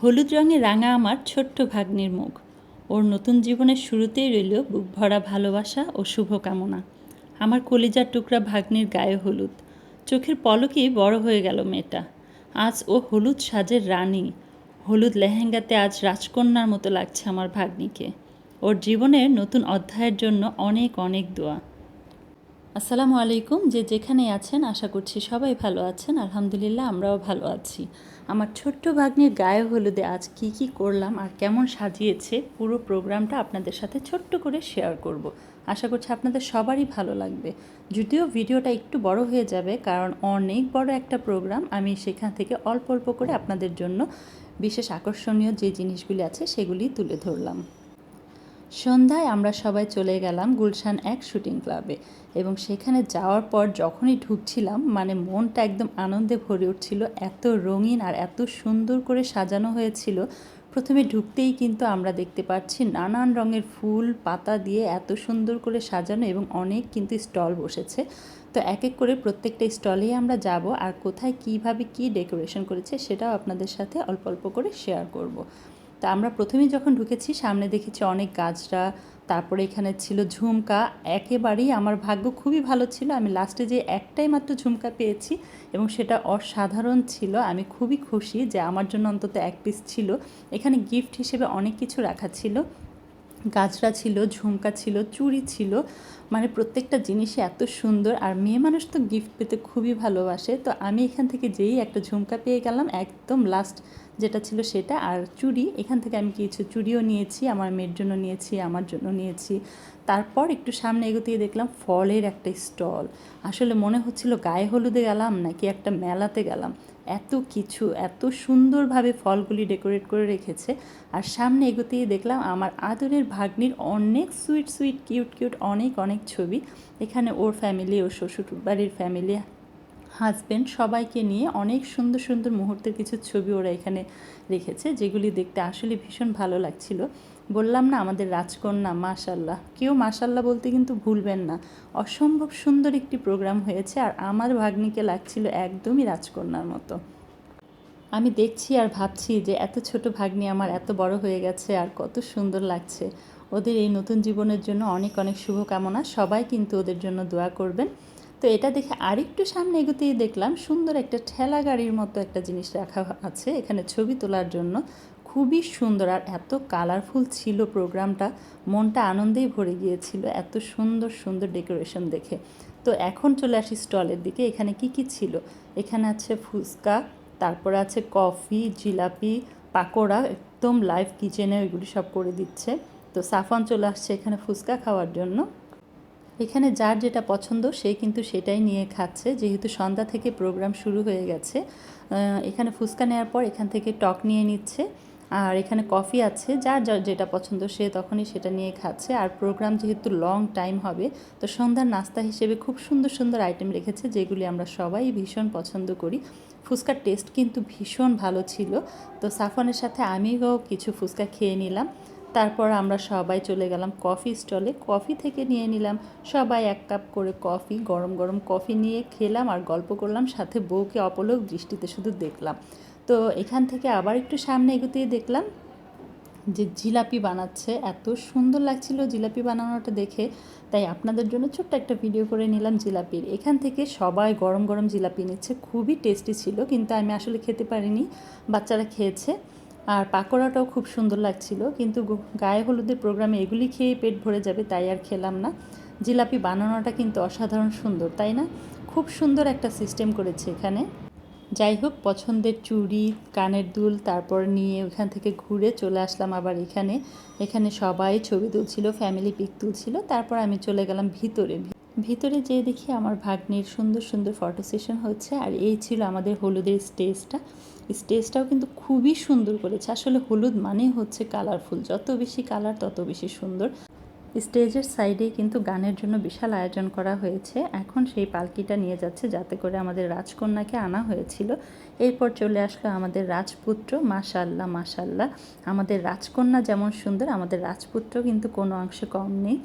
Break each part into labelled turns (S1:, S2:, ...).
S1: হলুদ রঙে রাঙা আমার ছোট্ট ভাগ্নির মুখ। ওর নতুন জীবনের শুরুতেই রইল বুক ভরা ভালোবাসা ও শুভকামনা। আমার কলিজার টুকরা ভাগ্নির গায়ে হলুদ, চোখের পলকেই বড় হয়ে গেল মেয়েটা। আজ ও হলুদ সাজের রানী। হলুদ লেহেঙ্গাতে আজ রাজকন্যার মতো লাগছে আমার ভাগ্নিকে। ওর জীবনের নতুন অধ্যায়ের জন্য অনেক অনেক দোয়া। আসসালামু আলাইকুম। যে যেখানেই আছেন আশা করছি সবাই ভালো আছেন। আলহামদুলিল্লাহ আমরাও ভালো আছি। আমার ছোট্ট ভাগ্নির গায়ে হলুদে আজ কি কি করলাম আর কেমন সাজিয়েছে পুরো প্রোগ্রামটা আপনাদের সাথে ছোট্ট করে শেয়ার করব। আশা করছি আপনাদের সবারই ভালো লাগবে। যদিও ভিডিওটা একটু বড় হয়ে যাবে, কারণ অনেক বড় একটা প্রোগ্রাম। আমি সেখান থেকে অল্প অল্প করে আপনাদের জন্য বিশেষ আকর্ষণীয় যে জিনিসগুলি আছে সেগুলি তুলে ধরলাম। সন্ধ্যায় আমরা সবাই চলে গেলাম গুলশান 1 শুটিং ক্লাবে, এবং সেখানে যাওয়ার পর যখনই ঢুকছিলাম মনটা একদম আনন্দে ভরে উঠছিল। এত রঙিন আর এত সুন্দর করে সাজানো হয়েছিল। প্রথমে ঢুকতেই কিন্তু আমরা দেখতে পাচ্ছি নানান রঙের ফুল পাতা দিয়ে এত সুন্দর করে সাজানো, এবং অনেক কিন্তু স্টল বসেছে। তো এক এক করে প্রত্যেকটা স্টলেই আমরা যাব, আর কোথায় কিভাবে কি ডেকোরেশন করেছে সেটাও আপনাদের সাথে অল্প অল্প করে শেয়ার করব। তা আমরা প্রথমেই যখন ঢুকেছি সামনে দেখেছি অনেক গাছরা, তারপরে এখানে ছিল ঝুমকা। একেবারেই আমার ভাগ্য খুবই ভালো ছিল, আমি লাস্টে যে একটাই মাত্র ঝুমকা পেয়েছি এবং সেটা অসাধারণ ছিল। আমি খুবই খুশি যে আমার জন্য অন্তত এক পিস ছিল। এখানে গিফট হিসেবে অনেক কিছু রাখা ছিল, গাছরা ছিল, ঝুমকা ছিল, চুড়ি ছিল, প্রত্যেকটা জিনিসই এত সুন্দর। আর মেয়ে মানুষ তো গিফট পেতে খুবই ভালোবাসে। তো আমি এখান থেকে যেই একটা ঝুমকা পেয়ে গেলাম, একদম লাস্ট যেটা ছিল সেটা। আর চুড়ি, এখান থেকে আমি কিছু চুড়িও নিয়েছি, আমার মেয়ের জন্য নিয়েছি, আমার জন্য নিয়েছি। তারপর একটু সামনে এগোতেই দেখলাম ফলের একটা স্টল। আসলে মনে হচ্ছিল গায়ে হলুদে গেলাম নাকি একটা মেলাতে গেলাম। এত কিছু, এত সুন্দরভাবে ফলগুলি ডেকোরেট করে রেখেছে। আর সামনে এগোতেই দেখলাম আমার আদরের ভাগ্নির অনেক সুইট সুইট কিউট কিউট অনেক অনেক ছবি। এখানে ওর ফ্যামিলি, ওর শ্বশুর বাড়ির ফ্যামিলি, হাজব্যান্ড, সবাইকে নিয়ে অনেক সুন্দর সুন্দর মুহূর্তের কিছু ছবি ওরা এখানে রেখেছে, যেগুলি দেখতে আসলে ভীষণ ভালো লাগছিল। বললাম না আমাদের রাজকন্যা, মাশাল্লাহ। কেউ মাশাল্লাহ বলতে কিন্তু ভুলবেন না। অসম্ভব সুন্দর একটি প্রোগ্রাম হয়েছে, আর আমার ভাগ্নিকে লাগছিল একদমই রাজকন্যার মতো। আমি দেখছি আর ভাবছি যে এত ছোট ভাগ্নি আমার এত বড় হয়ে গেছে, আর কত সুন্দর লাগছে। ওদের এই নতুন জীবনের জন্য অনেক অনেক শুভকামনা। সবাই কিন্তু ওদের জন্য দোয়া করবেন। তো এটা দেখে আরেকটু সামনে এগোতেই দেখলাম সুন্দর একটা ঠেলা গাড়ির মতো একটা জিনিস রাখা আছে এখানে ছবি তোলার জন্য। খুবই সুন্দর আর এত কালারফুল ছিল প্রোগ্রামটা, মনটা আনন্দেই ভরে গিয়েছিল এত সুন্দর সুন্দর ডেকোরেশন দেখে। তো এখন চলে আসি স্টলের দিকে। এখানে কি কি ছিল? এখানে আছে ফুচকা, তারপরে আছে কফি, জিলাপি, পাকোড়া, একদম লাইভ কিচেনে ওইগুলি সব করে দিচ্ছে। তো সাফওয়ান চলে আসছে এখানে ফুচকা খাওয়ার জন্য। এখানে যার যেটা পছন্দ সে কিন্তু সেটাই নিয়ে খাচ্ছে, যেহেতু সন্ধ্যা থেকে প্রোগ্রাম শুরু হয়ে গেছে। এখানে ফুচকা নেওয়ার পর এখান থেকে টক নিয়ে নিচ্ছে, আর এখানে কফি আছে। যার যার যেটা পছন্দ সে তখনই সেটা নিয়ে খাচ্ছে। আর প্রোগ্রাম যেহেতু লং টাইম হবে, তো সন্ধ্যার নাস্তা হিসেবে খুব সুন্দর সুন্দর আইটেম রেখেছে, যেগুলি আমরা সবাই ভীষণ পছন্দ করি। ফুচকার টেস্ট কিন্তু ভীষণ ভালো ছিল। তো সাফওয়ানের সাথে আমিও কিছু ফুচকা খেয়ে নিলাম। তারপর আমরা সবাই চলে গেলাম কফি স্টলে। কফি থেকে নিয়ে নিলাম সবাই 1 কাপ করে কফি। গরম গরম কফি নিয়ে খেলাম আর গল্প করলাম, সাথে বউকে অপলক দৃষ্টিতে শুধু দেখলাম। তো এখান থেকে আবার একটু সামনে এগোতেই দেখলাম যে জিলাপি বানাচ্ছে। এত সুন্দর লাগছিল জিলাপি বানানোটা দেখে, তাই আপনাদের জন্য ছোট্ট একটা ভিডিও করে নিলাম জিলাপির। এখান থেকে সবাই গরম গরম জিলাপি নিচ্ছে, খুবই টেস্টি ছিল, কিন্তু আমি আসলে খেতে পারিনি, বাচ্চারা খেয়েছে। আর পাকোড়াটাও খুব সুন্দর লাগছিল, কিন্তু গায়ে হলুদের প্রোগ্রামে এগুলি খেয়ে পেট ভরে যাবে তাই আর খেলাম না। জিলাপি বানানোটা কিন্তু অসাধারণ সুন্দর, তাই না? খুব সুন্দর একটা সিস্টেম করেছে এখানে। যাই হোক, পছন্দের চুড়ি, কানের দুল তারপর নিয়ে ওখান থেকে ঘুরে চলে আসলাম আবার এখানে। এখানে সবাই ছবি তুলছিল, ফ্যামিলি পিক তুলছিল। তারপর আমি চলে গেলাম ভিতরে। ভিতরে যেয়ে দেখি আমার ভাগ্নির সুন্দর সুন্দর ফটো সেশন হচ্ছে। আর এই ছিল আমাদের হলুদের স্টেজটা। স্টেজটাও কিন্তু খুবই সুন্দর করেছে। আসলে হলুদ মানেই হচ্ছে কালারফুল, যত বেশি কালার তত বেশি সুন্দর। স্টেজের সাইডে কিন্তু গানের জন্য বিশাল আয়োজন করা হয়েছে। এখন সেই পালকিটা নিয়ে যাচ্ছে, যাতে করে আমাদের রাজকন্যাকে আনা হয়েছিল। এরপর চলে আসলো আমাদের রাজপুত্র। মাশাল্লাহ মাশাল্লাহ, আমাদের রাজকন্যা যেমন সুন্দর, আমাদের রাজপুত্র কিন্তু কোনো অংশে কম নেই।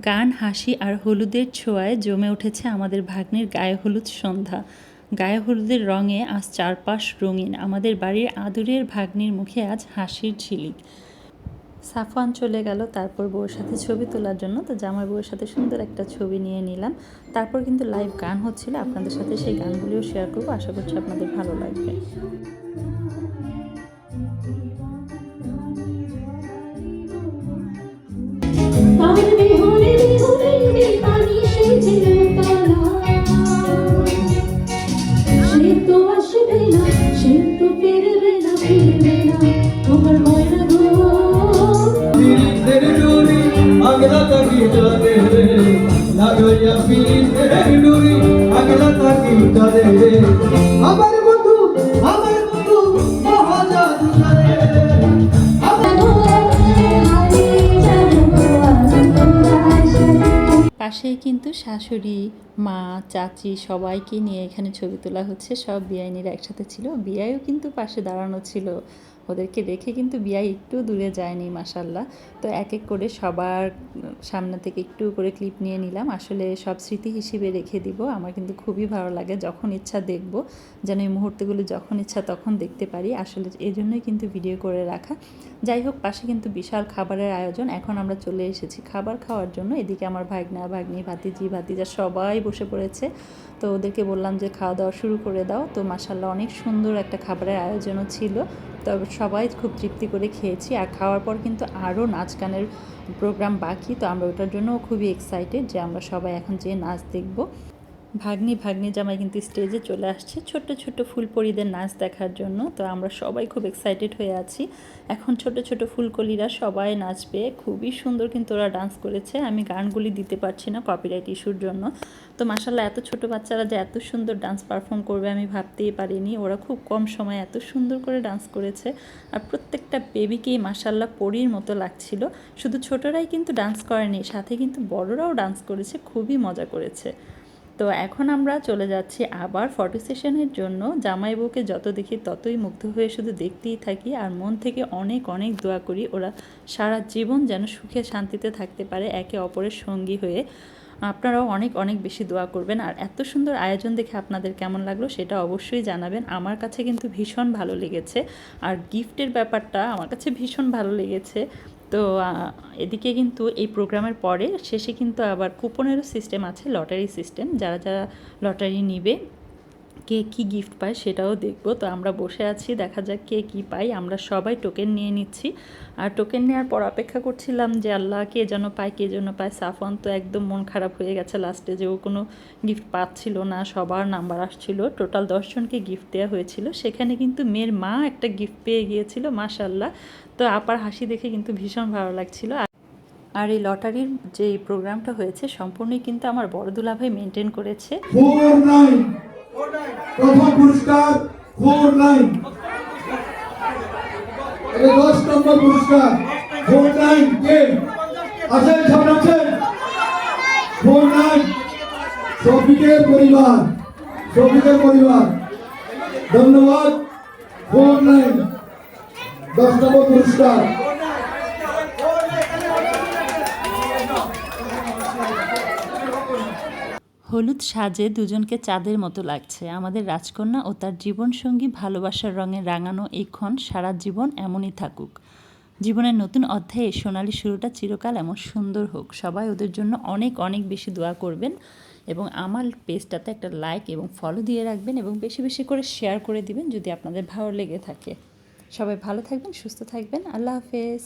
S1: গান হাসি আর হলুদের ছোঁয়ায় জমে উঠেছে আমাদের ভাগ্নের গায়ে হলুদ সন্ধ্যা। গায়ে হলুদের রঙে আজ চারপাশ রঙিন। আমাদের বাড়ির আদরের ভাগ্নির মুখে আজ হাসির ঝিলিক। সাফওয়ান চলে গেল তারপর বউয়ের সাথে ছবি তোলার জন্য, তো জামাই বউয়ের সাথে সুন্দর একটা ছবি নিয়ে নিলাম। তারপর কিন্তু লাইভ গান হচ্ছিল, আপনাদের সাথে সেই গানগুলিও শেয়ার করবো, আশা করছি আপনাদের ভালো লাগবে।
S2: আমার বন্ধু
S1: পাশেই কিন্তু শাশুড়ি, মা, চাচি সবাইকে নিয়ে এখানে ছবি তোলা হচ্ছে। সব বিয়াইনিরা একসাথে ছিল, বিয়াইও কিন্তু পাশে দাঁড়ানো ছিল। ওদেরকে রেখে কিন্তু বিয়াই একটু দূরে যায়নি মাশাল্লাহ। তো এক এক করে সবার সামনে থেকে একটু করে ক্লিপ নিয়ে নিলাম, আসলে সব স্মৃতি হিসেবে রেখে দিব। আমার কিন্তু খুবই ভালো লাগে, যখন ইচ্ছা দেখব, যেন এই মুহূর্তগুলো যখন ইচ্ছা তখন দেখতে পারি, আসলে এই জন্যই কিন্তু ভিডিও করে রাখা। যাই হোক, পাশে কিন্তু বিশাল খাবারের আয়োজন। এখন আমরা চলে এসেছি খাবার খাওয়ার জন্য। এদিকে আমার ভাগনা, ভাগ্নি, ভাতিজি, ভাতিজা সবাই বসে পড়েছে। তো ওদেরকে বললাম যে খাওয়া দাওয়া শুরু করে দাও। তো মাশাল্লাহ অনেক সুন্দর একটা খাবারের আয়োজনও ছিল। তো সবাই খুব তৃপ্তি করে খেয়েছি। আর খাওয়ার পর কিন্তু আরও নাচ গানের প্রোগ্রাম বাকি, তো আমরা ওটার জন্যও খুবই এক্সাইটেড যে আমরা সবাই এখন যেয়ে নাচ দেখব। ভাগ্নি জামাই কিন্তু স্টেজে চলে আসছে ছোট্ট ছোট্ট ফুলপরিদের নাচ দেখার জন্য। তো আমরা সবাই খুব এক্সাইটেড হয়ে আছি। এখন ছোট ছোট ফুলকলিরা সবাই নাচবে, খুবই সুন্দর কিন্তু ওরা ডান্স করেছে। আমি গানগুলি দিতে পারছি না কপিরাইট ইস্যুর জন্য। তো মাশাল্লাহ এত ছোট বাচ্চারা যে এত সুন্দর ডান্স পারফর্ম করবে আমি ভাবতেই পারিনি। ওরা খুব কম সময়ে এত সুন্দর করে ডান্স করেছে। আর প্রত্যেকটা বেবিকেই মাশাল্লাহ পরীর মতো লাগছিল। শুধু ছোটরাই কিন্তু ডান্স করেনি, সাথে কিন্তু বড়রাও ডান্স করেছে, খুবই মজা করেছে। তো এখন আমরা চলে যাচ্ছি আবার ফটো সেশনের জন্য। জামাই বউকে যত দেখি ততই মুগ্ধ হয়ে শুধু দেখতেই থাকি, আর মন থেকে অনেক অনেক দোয়া করি ওরা সারা জীবন যেন সুখে শান্তিতে থাকতে পারে একে অপরের সঙ্গী হয়ে। আপনারাও অনেক অনেক বেশি দোয়া করবেন। আর এত সুন্দর আয়োজন দেখে আপনাদের কেমন লাগলো সেটা অবশ্যই জানাবেন। আমার কাছে কিন্তু ভীষণ ভালো লেগেছে, আর গিফটের ব্যাপারটা আমার কাছে ভীষণ ভালো লেগেছে। তো এদিকে কিন্তু এই প্রোগ্রামের পরে শেষে কিন্তু আবার কুপনেরও সিস্টেম আছে, লটারি সিস্টেম। যারা যারা লটারি নিবে কে কী গিফট পায় সেটাও দেখব। তো আমরা বসে আছি, দেখা যাক কে কী পাই। আমরা সবাই টোকেন নিয়ে নিচ্ছি, আর টোকেন নেওয়ার পর অপেক্ষা করছিলাম যে আল্লাহ কে যেন পায়, কে যেন পায়। সাফওয়ান তো একদম মন খারাপ হয়ে গেছে লাস্টে, যে ও কোনো গিফট পাচ্ছিল না, সবার নাম্বার আসছিল। টোটাল 10 জনকে গিফট দেওয়া হয়েছিল, সেখানে কিন্তু মেয়ের মা একটা গিফট পেয়ে গিয়েছিল মাশাল্লাহ। তো আপার হাসি দেখে কিন্তু ভীষণ ভালো লাগছিল। আর এই লটারির যে প্রোগ্রামটা হয়েছে সম্পূর্ণই কিন্তু আমার বড় দুলাভাই মেনটেন করেছে।
S2: প্রথম পুরস্কার 49, 10 নম্বর পুরস্কার 49 কে আছেন সামনে আছেন 49 শফিকের পরিবার, ধন্যবাদ। 49 10 নম্বর পুরস্কার।
S1: হলুদ সাজে দুজনকে চাঁদের মতো লাগছে। আমাদের রাজকন্যা ও তার জীবনসঙ্গী ভালোবাসার রঙে রাঙানো এই ক্ষণ সারা জীবন এমনই থাকুক। জীবনের নতুন অধ্যায়ে সোনালি শুরুটা চিরকাল এমন সুন্দর হোক। সবাই ওদের জন্য অনেক অনেক বেশি দোয়া করবেন, এবং আমার পেজটাতে একটা লাইক এবং ফলো দিয়ে রাখবেন, এবং বেশি বেশি করে শেয়ার করে দিবেন যদি আপনাদের ভালো লেগে থাকে। সবাই ভালো থাকবেন, সুস্থ থাকবেন। আল্লাহ হাফেজ।